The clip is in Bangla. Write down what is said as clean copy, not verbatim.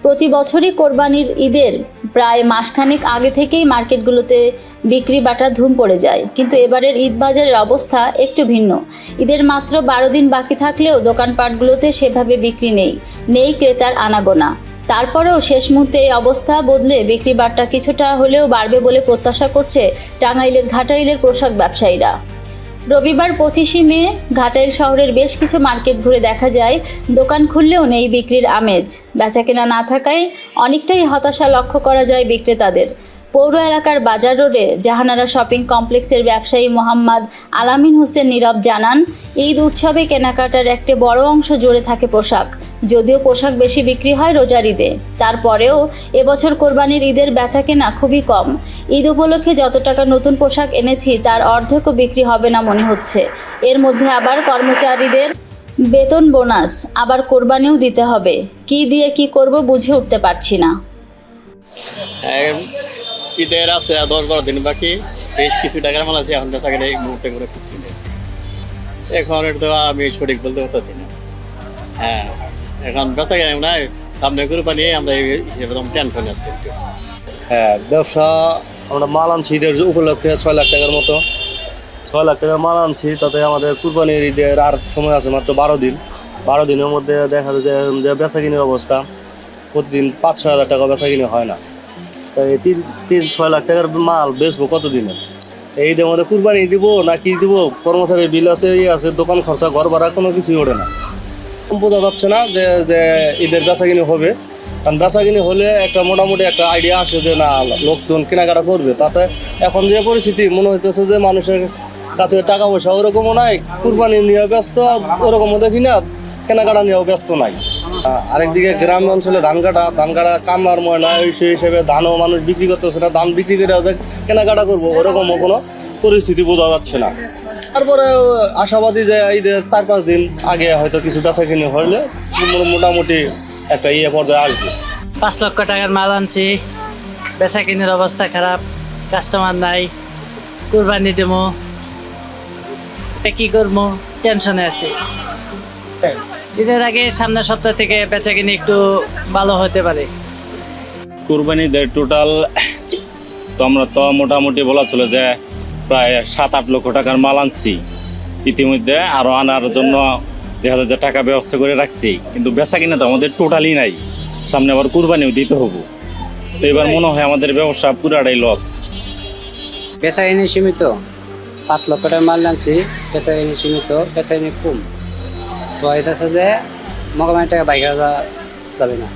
প্রতি বছরই কোরবানির ঈদের প্রায় মাসখানেক আগে থেকেই মার্কেটগুলোতে বিক্রি বাটার ধুম পড়ে যায়, কিন্তু এবারের ঈদ বাজারের অবস্থা একটু ভিন্ন। ঈদের মাত্র 12 দিন বাকি থাকলেও দোকানপাটগুলোতে সেভাবে বিক্রি নেই ক্রেতার আনাগোনা। তারপরেও শেষ মুহূর্তে এই অবস্থা বদলে বিক্রি বাট্টা কিছুটা হলেও বাড়বে বলে প্রত্যাশা করছে টাঙ্গাইলের ঘাটাইলের পোশাক ব্যবসায়ীরা। রবিবার 25 মে ঘাটাইল শহরের বেশ কিছু মার্কেট ঘুরে দেখা যায় দোকান খুললেও নেই বিক্রির আমেজ। বেচাকেনা না থাকায় অনেকটাই হতাশা লক্ষ্য করা যায় বিক্রেতাদের। পৌর এলাকার বাজার রোডে জাহানারা শপিং কমপ্লেক্সের ব্যবসায়ী মোহাম্মদ আলামিন হোসেন নীরব জানান, ঈদ উৎসবে কেনাকাটার একটা বড় অংশ জুড়ে থাকে পোশাক। যদিও পোশাক বেশি বিক্রি হয় রোজার ঈদে, তারপরেও এবছর কোরবানির ঈদের বেচাকেনা খুবই কম। ঈদ উপলক্ষে যত টাকা নতুন পোশাক এনেছি তার অর্ধেকও বিক্রি হবে না মনে হচ্ছে। এর মধ্যে আবার কর্মচারীদের বেতন, বোনাস, আবার কোরবানিও দিতে হবে। কি দিয়ে কি করব বুঝে উঠতে পারছি না। ঈদের আছে 10-12 দিন বাকি, বেশ কিছু টাকার মাল আছে, এখন বেচা কিনে এই মুহূর্তে করে কিছু নিয়েছে। এখন এটা তো আমি সঠিক বলতে পারতেছি না। হ্যাঁ, এখন বেচা কিনে নাই, সামনে কোরবানি, আমরা এই হিসেবে টেনশন আছে একটু। হ্যাঁ, ব্যবসা আমরা মাল আনছি ঈদের উপলক্ষে 6 লাখ টাকার মতো। 6 লাখ টাকার মাল আনছি, তাতে আমাদের কুরবানির ঈদের আর সময় আছে মাত্র 12 দিন। 12 দিনের মধ্যে দেখা যায় যে বেচা কিনের অবস্থা প্রতিদিন 5-6 হাজার টাকা বেচা কিনে হয় না। তাই 3-6 লাখ টাকার মাল বেচবো কতদিনে? এই ঈদের মধ্যে কুরবানি দিব না কি দিব? কর্মচারীর বিল আছে, আছে, দোকান খরচা, ঘর ভাড়া, কোনো কিছুই ওঠে না। বোঝা যাচ্ছে না যে ঈদের বেচা কিনে হবে। কারণ বেচা কিনে হলে একটা মোটামুটি একটা আইডিয়া আসে যে না, লোকজন কেনাকাটা করবে। তাতে এখন যে পরিস্থিতি মনে হইতেছে যে মানুষের কাছে টাকা পয়সা ওরকমও নাই, কুরবানি নিয়ে ব্যস্ত, ওরকমও দেখি না কেনাকাটা নিয়েও ব্যস্ত নাই। আরেকদিকে গ্রাম অঞ্চলে ধান কাটা কামলার ময়না, সেই হিসেবে ধানও মানুষ বিক্রি করতেছে না। ধান বিক্রি করে যে কেনাকাটা করবো ওরকমও কোনো পরিস্থিতি বোঝা যাচ্ছে না। তারপরে আশাবাদী যে ঈদের 4-5 দিন আগে হয়তো কিছু বেচা কিনে হলে মোটামুটি একটা পর্যায়ে আসবে। 5 লক্ষ টাকার মাল আনছি, বেচা কিনের অবস্থা খারাপ, কাস্টমার নাই, কুরবানি দেবো, কি করবো, টেনশনে আছি। ঈদের আগে সামনের সপ্তাহ থেকে বেচা কিনে একটু ভালো হতে পারে। কুরবানিদের টোটাল তো আমরা তো মোটামুটি বলা ছিল যে প্রায় 7-8 লক্ষ টাকার মাল আনছি। ইতিমধ্যে আরও আনার জন্য 1000 টাকা ব্যবস্থা করে রাখছি, কিন্তু বেচা কিনে তো আমাদের টোটালি নাই। সামনে আবার কুরবানিও দিতে হবো, তো এবার মনে হয় আমাদের ব্যবসা পুরাটাই লস। বেচা কিনে সীমিত, 5 লক্ষ টাকার মাল আনছি, বেচা কিনে সীমিত, বেচা কিনে কম। তো এটা আছে যে মোকামাই টাকা বাইক যাবে না।